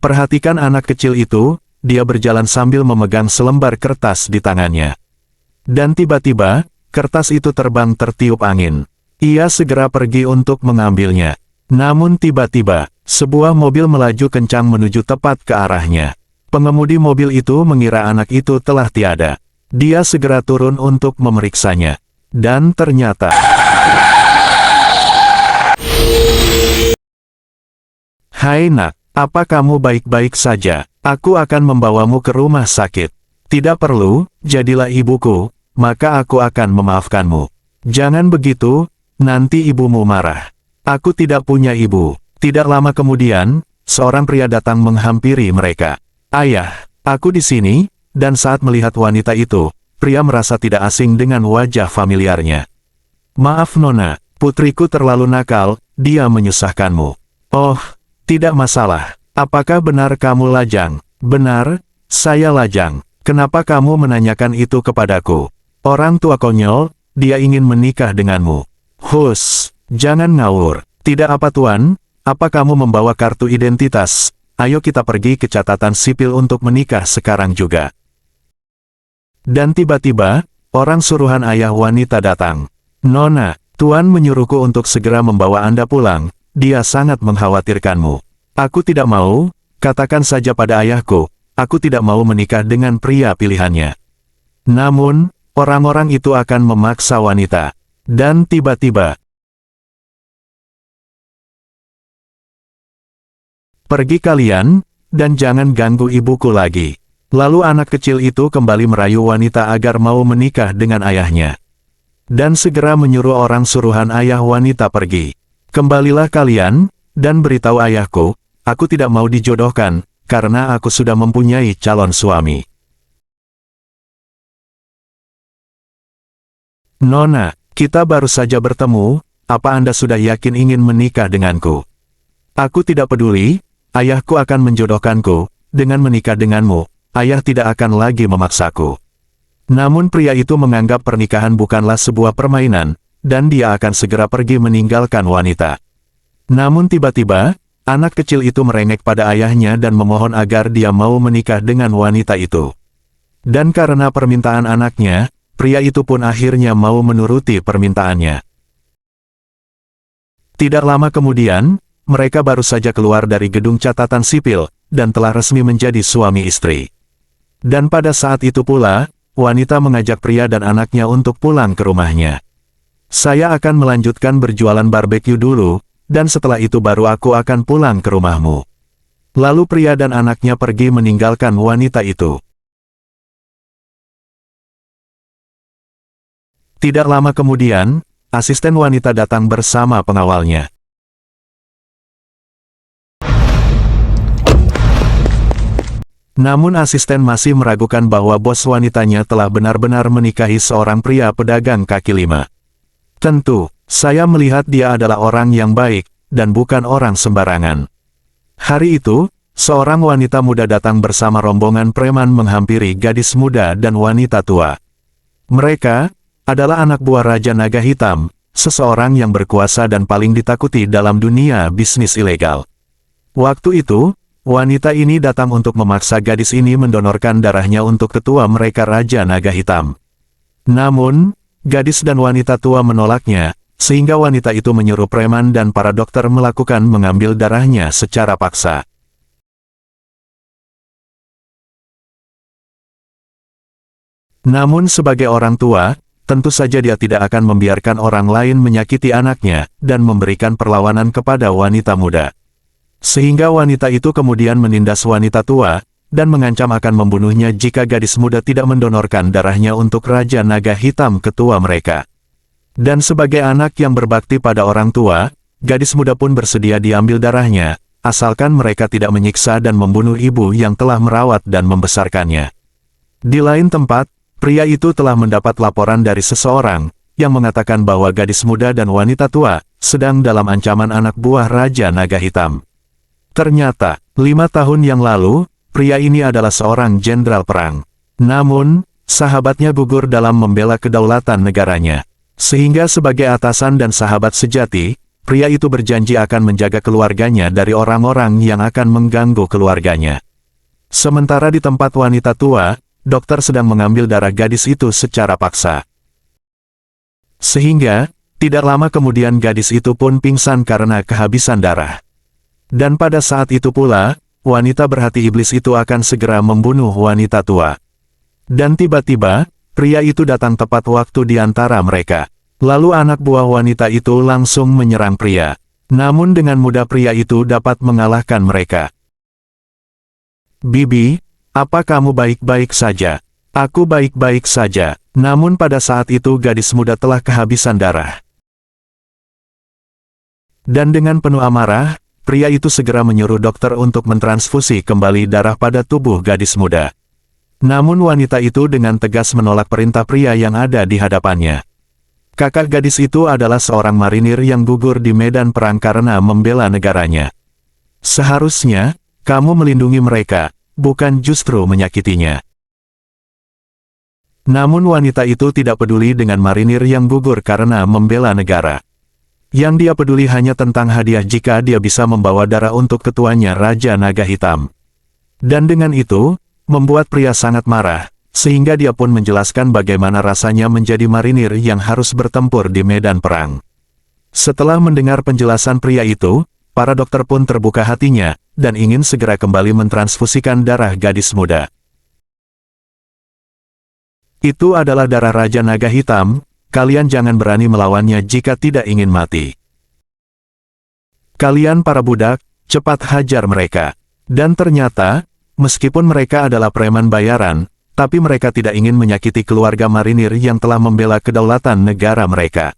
Perhatikan anak kecil itu, dia berjalan sambil memegang selembar kertas di tangannya. Dan tiba-tiba, kertas itu terbang tertiup angin. Ia segera pergi untuk mengambilnya. Namun tiba-tiba, sebuah mobil melaju kencang menuju tepat ke arahnya. Pengemudi mobil itu mengira anak itu telah tiada. Dia segera turun untuk memeriksanya. Dan ternyata... Hai nak, apa kamu baik-baik saja? Aku akan membawamu ke rumah sakit. Tidak perlu, jadilah ibuku, maka aku akan memaafkanmu. Jangan begitu, nanti ibumu marah. Aku tidak punya ibu. Tidak lama kemudian, seorang pria datang menghampiri mereka. Ayah, aku di sini, dan saat melihat wanita itu, pria merasa tidak asing dengan wajah familiarnya. Maaf Nona, putriku terlalu nakal, dia menyusahkanmu. Oh, tidak masalah. Apakah benar kamu lajang? Benar, saya lajang. Kenapa kamu menanyakan itu kepadaku? Orang tua konyol, dia ingin menikah denganmu. Hus, jangan ngawur. Tidak apa tuan, apa kamu membawa kartu identitas? Ayo kita pergi ke catatan sipil untuk menikah sekarang juga. Dan tiba-tiba, orang suruhan ayah wanita datang. Nona, tuan menyuruhku untuk segera membawa Anda pulang, dia sangat mengkhawatirkanmu. Aku tidak mau, katakan saja pada ayahku, aku tidak mau menikah dengan pria pilihannya. Namun, orang-orang itu akan memaksa wanita. Dan tiba-tiba, pergi kalian, dan jangan ganggu ibuku lagi. Lalu anak kecil itu kembali merayu wanita agar mau menikah dengan ayahnya. Dan segera menyuruh orang suruhan ayah wanita pergi. Kembalilah kalian, dan beritahu ayahku, aku tidak mau dijodohkan, karena aku sudah mempunyai calon suami. Nona, kita baru saja bertemu, apa Anda sudah yakin ingin menikah denganku? Aku tidak peduli, ayahku akan menjodohkanku, dengan menikah denganmu, ayah tidak akan lagi memaksaku. Namun pria itu menganggap pernikahan bukanlah sebuah permainan, dan dia akan segera pergi meninggalkan wanita. Namun tiba-tiba, anak kecil itu merengek pada ayahnya dan memohon agar dia mau menikah dengan wanita itu. Dan karena permintaan anaknya, pria itu pun akhirnya mau menuruti permintaannya. Tidak lama kemudian, mereka baru saja keluar dari gedung catatan sipil, dan telah resmi menjadi suami istri. Dan pada saat itu pula, wanita mengajak pria dan anaknya untuk pulang ke rumahnya. Saya akan melanjutkan berjualan barbeque dulu, dan setelah itu baru aku akan pulang ke rumahmu. Lalu pria dan anaknya pergi meninggalkan wanita itu. Tidak lama kemudian, asisten wanita datang bersama pengawalnya. Namun asisten masih meragukan bahwa bos wanitanya telah benar-benar menikahi seorang pria pedagang kaki lima. Tentu, saya melihat dia adalah orang yang baik, dan bukan orang sembarangan. Hari itu, seorang wanita muda datang bersama rombongan preman menghampiri gadis muda dan wanita tua. Mereka adalah anak buah Raja Naga Hitam, seseorang yang berkuasa dan paling ditakuti dalam dunia bisnis ilegal. Waktu itu, wanita ini datang untuk memaksa gadis ini mendonorkan darahnya untuk ketua mereka Raja Naga Hitam. Namun, gadis dan wanita tua menolaknya, sehingga wanita itu menyuruh preman dan para dokter melakukan mengambil darahnya secara paksa. Namun sebagai orang tua, tentu saja dia tidak akan membiarkan orang lain menyakiti anaknya, dan memberikan perlawanan kepada wanita muda. Sehingga wanita itu kemudian menindas wanita tua, dan mengancam akan membunuhnya jika gadis muda tidak mendonorkan darahnya untuk Raja Naga Hitam ketua mereka. Dan sebagai anak yang berbakti pada orang tua, gadis muda pun bersedia diambil darahnya, asalkan mereka tidak menyiksa dan membunuh ibu yang telah merawat dan membesarkannya. Di lain tempat, pria itu telah mendapat laporan dari seseorang, yang mengatakan bahwa gadis muda dan wanita tua, sedang dalam ancaman anak buah Raja Naga Hitam. Ternyata, 5 tahun yang lalu, pria ini adalah seorang jenderal perang. Namun, sahabatnya gugur dalam membela kedaulatan negaranya. Sehingga sebagai atasan dan sahabat sejati, pria itu berjanji akan menjaga keluarganya dari orang-orang yang akan mengganggu keluarganya. Sementara di tempat wanita tua, dokter sedang mengambil darah gadis itu secara paksa. Sehingga, tidak lama kemudian gadis itu pun pingsan karena kehabisan darah. Dan pada saat itu pula, wanita berhati iblis itu akan segera membunuh wanita tua. Dan tiba-tiba, pria itu datang tepat waktu di antara mereka. Lalu anak buah wanita itu langsung menyerang pria. Namun dengan mudah pria itu dapat mengalahkan mereka. "Bibi, apa kamu baik-baik saja?" "Aku baik-baik saja." Namun pada saat itu gadis muda telah kehabisan darah. Dan dengan penuh amarah, pria itu segera menyuruh dokter untuk mentransfusi kembali darah pada tubuh gadis muda. Namun wanita itu dengan tegas menolak perintah pria yang ada di hadapannya. Kakak gadis itu adalah seorang marinir yang gugur di medan perang karena membela negaranya. Seharusnya, kamu melindungi mereka, bukan justru menyakitinya. Namun wanita itu tidak peduli dengan marinir yang gugur karena membela negara. Yang dia peduli hanya tentang hadiah jika dia bisa membawa darah untuk ketuanya Raja Naga Hitam. Dan dengan itu, membuat pria sangat marah. Sehingga dia pun menjelaskan bagaimana rasanya menjadi marinir yang harus bertempur di medan perang. Setelah mendengar penjelasan pria itu, para dokter pun terbuka hatinya, dan ingin segera kembali mentransfusikan darah gadis muda. "Itu adalah darah Raja Naga Hitam, kalian jangan berani melawannya jika tidak ingin mati. Kalian para budak, cepat hajar mereka." Dan ternyata, meskipun mereka adalah preman bayaran, tapi mereka tidak ingin menyakiti keluarga marinir yang telah membela kedaulatan negara mereka.